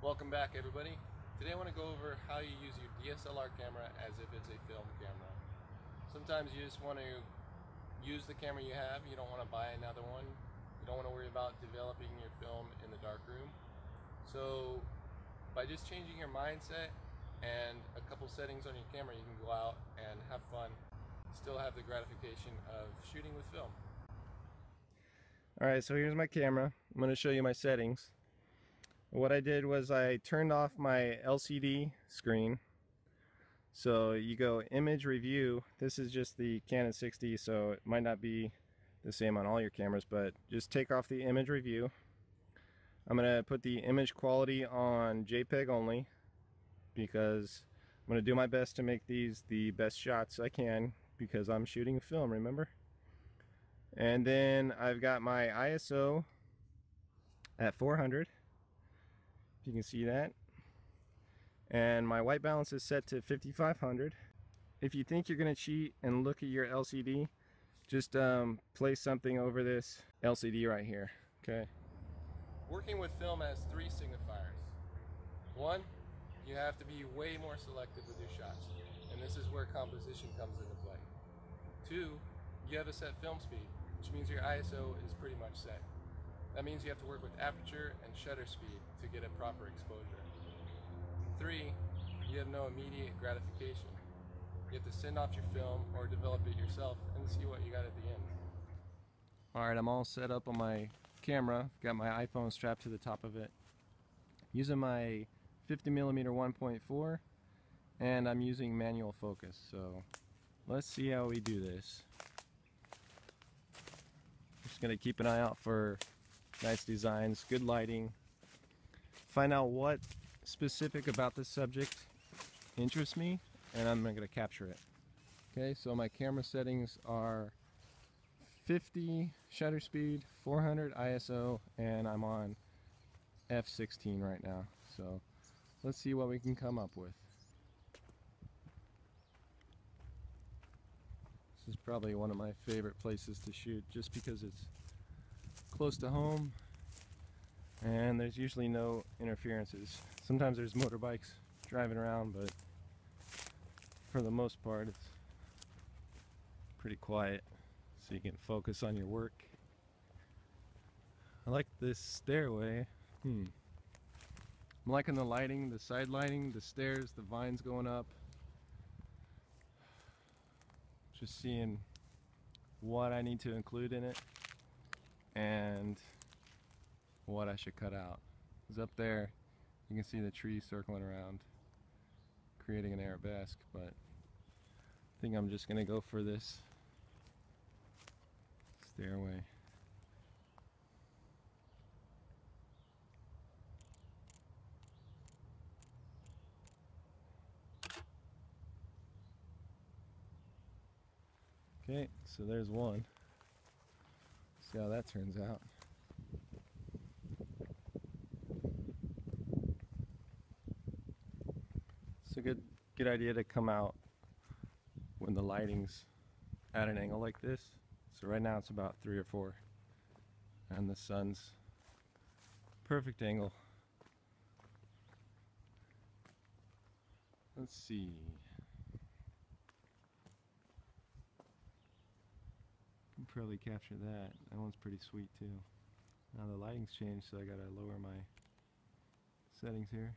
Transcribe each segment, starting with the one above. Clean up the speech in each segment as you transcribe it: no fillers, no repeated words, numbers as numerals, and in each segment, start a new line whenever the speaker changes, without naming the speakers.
Welcome back, everybody. Today I want to go over how you use your DSLR camera as if it's a film camera. Sometimes you just want to use the camera you have. You don't want to buy another one. You don't want to worry about developing your film in the darkroom. So by just changing your mindset and a couple settings on your camera, you can go out and have fun, still have the gratification of shooting with film. Alright, so here's my camera. I'm going to show you my settings. What I did was I turned off my LCD screen. So you go image review. This is just the Canon 60, so it might not be the same on all your cameras, but just take off the image review. I'm going to put the image quality on JPEG only because I'm going to do my best to make these the best shots I can because I'm shooting film, remember? And then I've got my ISO at 400. If you can see that, and my white balance is set to 5500. If you think you're going to cheat and look at your LCD, just place something over this LCD right here. Okay. Working with film has three signifiers. One, you have to be way more selective with your shots, and this is where composition comes into play. Two, you have a set film speed, which means your ISO is pretty much set. That means you have to work with aperture and shutter speed to get a proper exposure. Three, you have no immediate gratification. You have to send off your film or develop it yourself and see what you got at the end. Alright, I'm all set up on my camera. Got my iPhone strapped to the top of it. Using my 50mm 1.4, and I'm using manual focus. So let's see how we do this. Just going to keep an eye out for nice designs, good lighting, find out what specific about this subject interests me, and I'm going to capture it. Okay, so my camera settings are 50 shutter speed, 400 ISO, and I'm on f16 right now. So let's see what we can come up with. This is probably one of my favorite places to shoot just because it's close to home and there's usually no interferences. Sometimes there's motorbikes driving around, but for the most part it's pretty quiet, so you can focus on your work. I like this stairway. I'm liking the lighting, the side lighting, the stairs, the vines going up. Just seeing what I need to include in it and what I should cut out. Because up there you can see the trees circling around, creating an arabesque, but I think I'm just going to go for this stairway. Okay, so there's one. See how that turns out. It's a good idea to come out when the lighting's at an angle like this. So right now it's about 3 or 4, and the sun's perfect angle. Let's see. Can probably capture that. That one's pretty sweet too. Now the lighting's changed, so I gotta lower my settings here.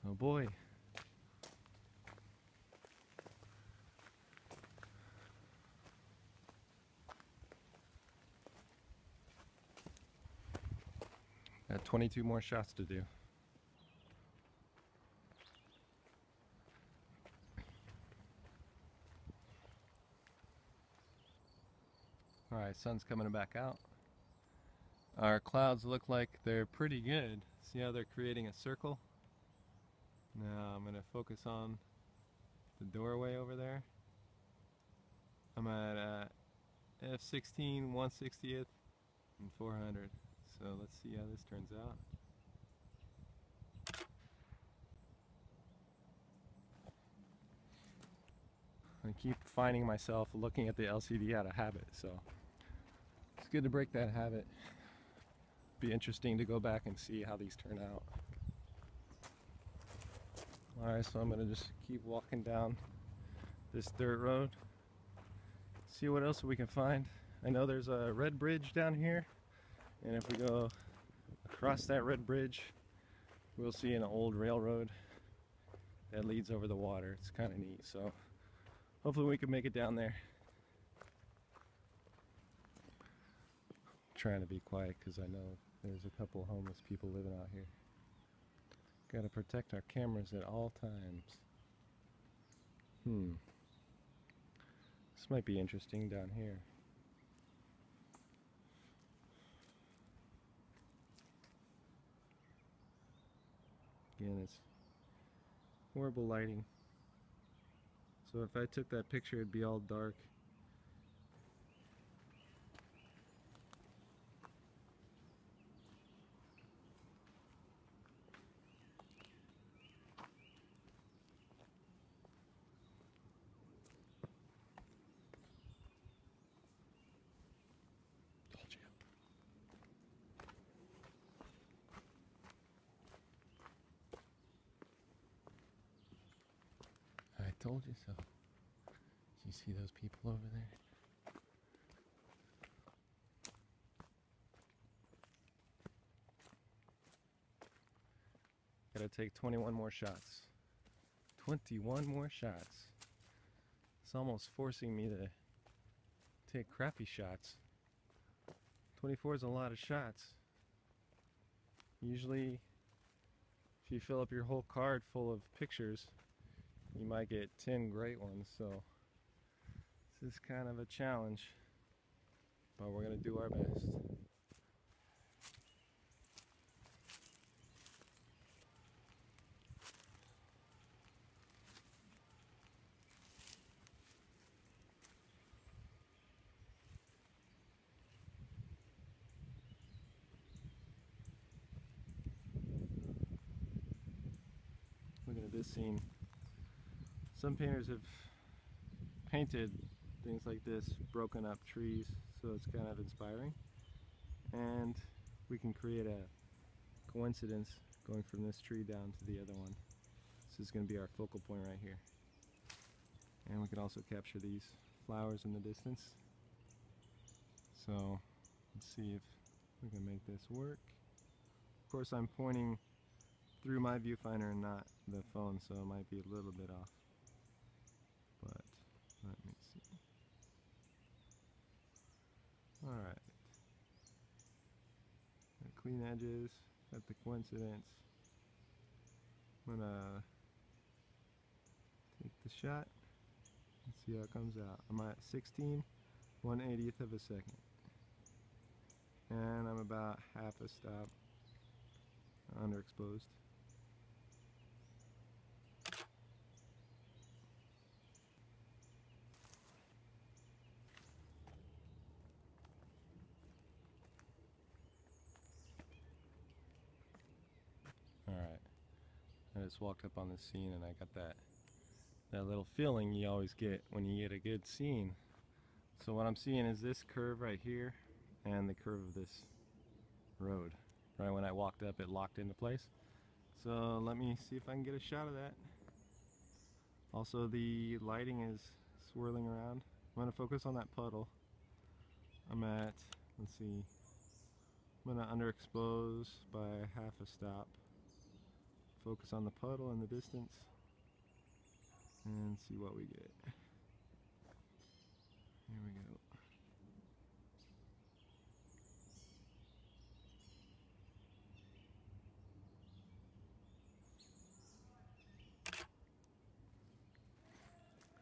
Oh boy. Got 22 more shots to do. Alright, sun's coming back out. Our clouds look like they're pretty good. See how they're creating a circle? Now I'm going to focus on the doorway over there. I'm at f16, 1/60th, and 400. So let's see how this turns out. I keep finding myself looking at the LCD out of habit, so it's good to break that habit. Be interesting to go back and see how these turn out. Alright, so I'm going to just keep walking down this dirt road, see what else we can find. I know there's a red bridge down here, and if we go across that red bridge, we'll see an old railroad that leads over the water. It's kind of neat, so hopefully we can make it down there. I'm trying to be quiet because I know there's a couple homeless people living out here. Got to protect our cameras at all times. This might be interesting down here. Again, it's horrible lighting. So if I took that picture, it'd be all dark. Told you. I told you so. Do you see those people over there? Gotta take 21 more shots. 21 more shots. It's almost forcing me to take crappy shots. 24 is a lot of shots. Usually, if you fill up your whole card full of pictures, you might get 10 great ones, so this is kind of a challenge, but we're going to do our best. Looking at this scene, some painters have painted things like this, broken up trees, so it's kind of inspiring, and we can create a coincidence going from this tree down to the other one. This is going to be our focal point right here, and we can also capture these flowers in the distance. So let's see if we can make this work. Of course, I'm pointing through my viewfinder and not the phone, so it might be a little bit off, but let me see. Alright, clean edges, got the coincidence. I'm gonna take the shot and see how it comes out. I'm at 16/180th of a second, and I'm about half a stop underexposed. Alright, I just walked up on the scene and I got that little feeling you always get when you get a good scene. So what I'm seeing is this curve right here and the curve of this road. Right when I walked up, it locked into place. So let me see if I can get a shot of that. Also, the lighting is swirling around. I'm going to focus on that puddle. I'm at, let's see, I'm going to underexpose by half a stop. Focus on the puddle in the distance and see what we get. Here we go.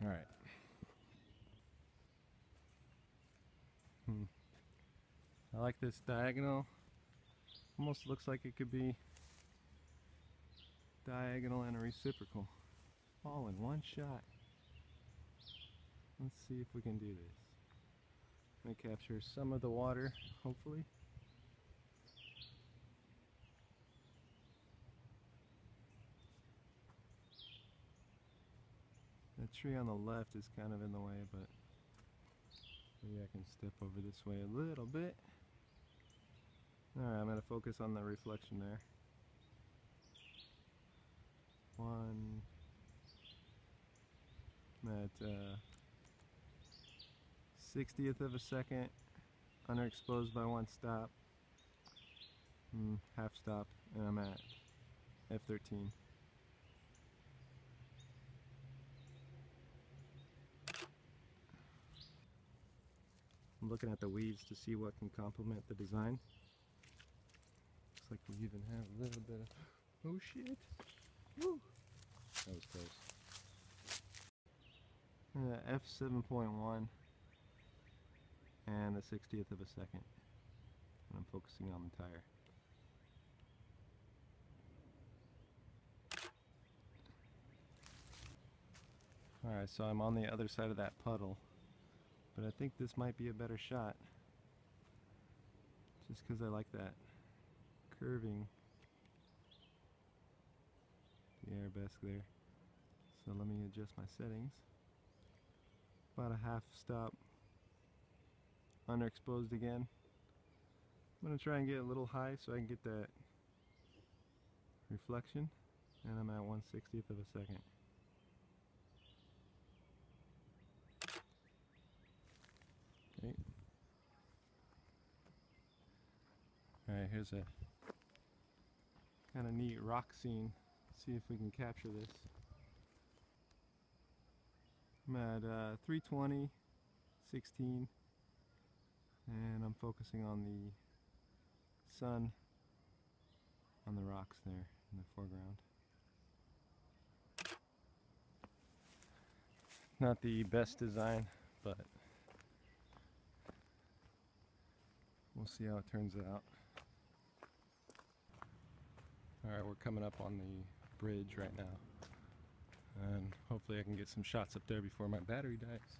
All right. I like this diagonal. Almost looks like it could be diagonal and a reciprocal, all in one shot. Let's see if we can do this. I'm going to capture some of the water, hopefully. The tree on the left is kind of in the way, but maybe I can step over this way a little bit. Alright, I'm going to focus on the reflection there. 1 at 60th of a second, underexposed by 1 stop, half stop, and I'm at f13. I'm looking at the weaves to see what can complement the design. Looks like we even have a little bit of, oh shit, woo, that was close. f7.1 and the 60th of a second, and I'm focusing on the tire. Alright, so I'm on the other side of that puddle, but I think this might be a better shot, just because I like that curving, the arabesque there. So let me adjust my settings. About a half stop, underexposed again. I'm going to try and get a little high so I can get that reflection, and I'm at 1/60th of a second. Okay. Alright, here's a kind of neat rock scene. Let's see if we can capture this. I'm at 320, 16, and I'm focusing on the sun on the rocks there in the foreground. Not the best design, but we'll see how it turns out. Alright, we're coming up on the bridge right now, and hopefully I can get some shots up there before my battery dies.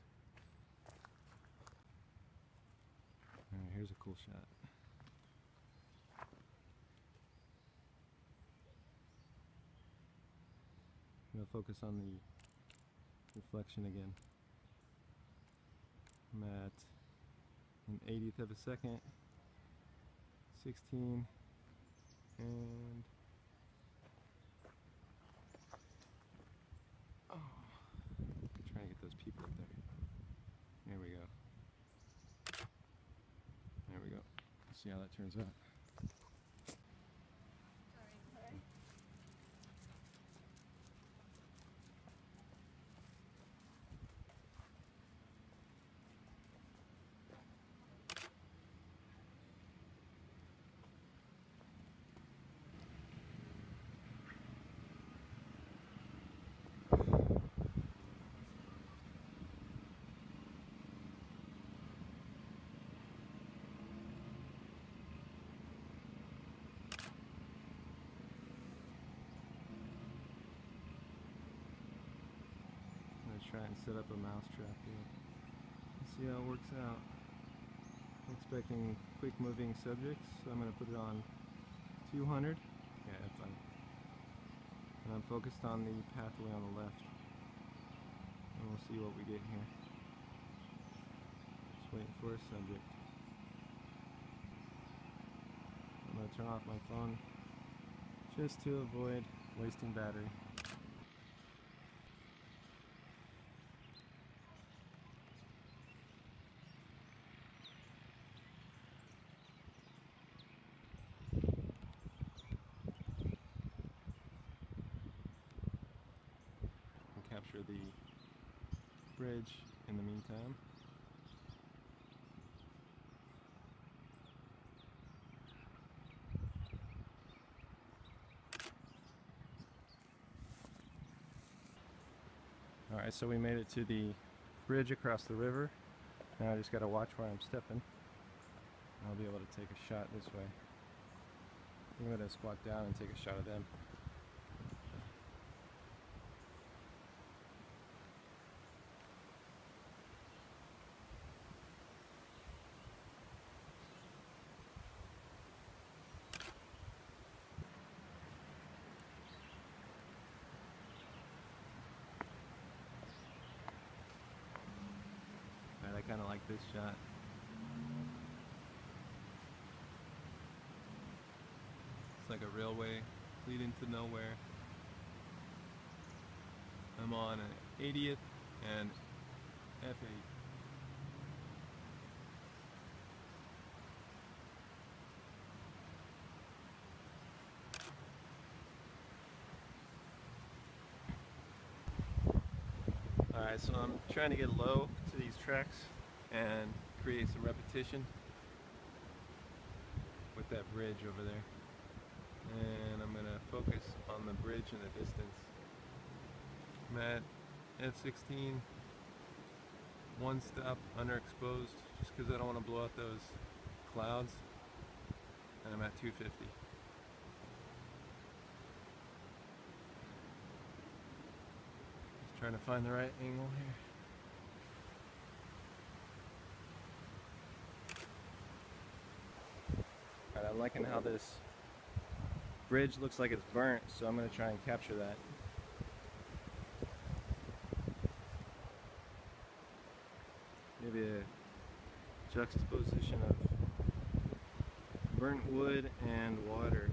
Alright, here's a cool shot. I'm going to focus on the reflection again. I'm at an 80th of a second, 16, and oh, trying to get those people up there. There we go. There we go. Let's see how that turns out. Try and set up a mousetrap here. Let's see how it works out. I'm expecting quick moving subjects, so I'm going to put it on 200. Yeah, F5. And I'm focused on the pathway on the left. And we'll see what we get here. Just waiting for a subject. I'm going to turn off my phone just to avoid wasting battery. Capture the bridge in the meantime. Alright, so we made it to the bridge across the river. Now I just gotta watch where I'm stepping. I'll be able to take a shot this way. I'm gonna squat down and take a shot of them. this shot. It's like a railway leading to nowhere. I'm on an 80th and f8. Alright, so I'm trying to get low to these tracks and create some repetition with that bridge over there. And I'm going to focus on the bridge in the distance. I'm at f16, one stop underexposed just because I don't want to blow out those clouds, and I'm at 250. Just trying to find the right angle here. Alright, I'm liking how this bridge looks like it's burnt, so I'm going to try and capture that. Maybe a juxtaposition of burnt wood and water.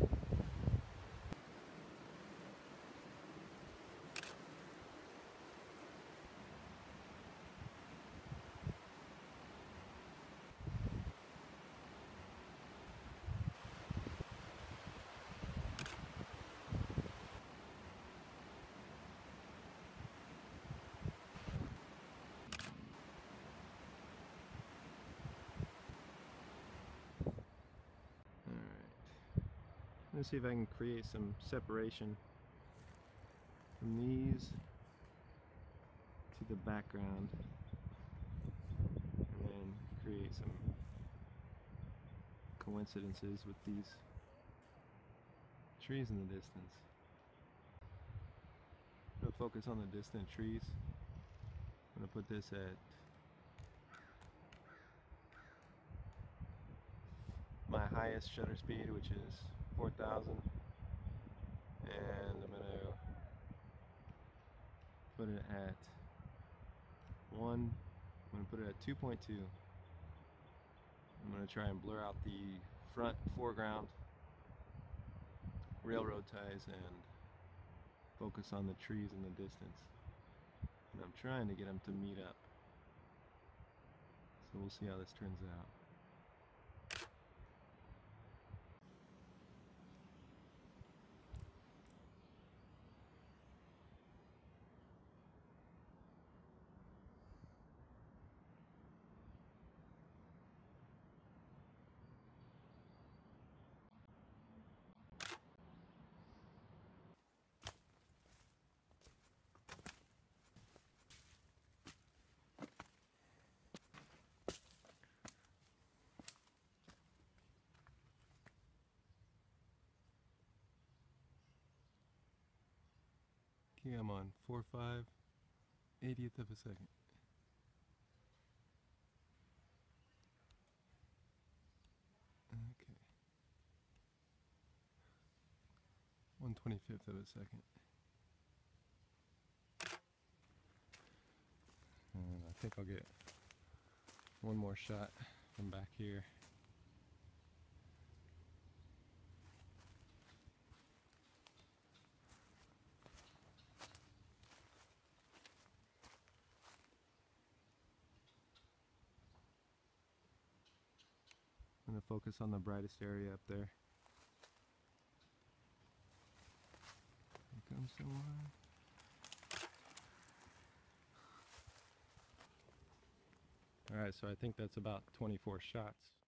Let's see if I can create some separation from these to the background, and then create some coincidences with these trees in the distance. I'm going to focus on the distant trees. I'm going to put this at my highest shutter speed, which is 4,000, and I'm going to put it at 1. I'm going to put it at 2.2. I'm going to try and blur out the front foreground, railroad ties, and focus on the trees in the distance. And I'm trying to get them to meet up. So we'll see how this turns out. Okay, I'm on 4.5 80th of a second. Okay. 1/25th of a second. And I think I'll get one more shot from back here. I'm going to focus on the brightest area up there. Here comes someone. Alright, so I think that's about 24 shots.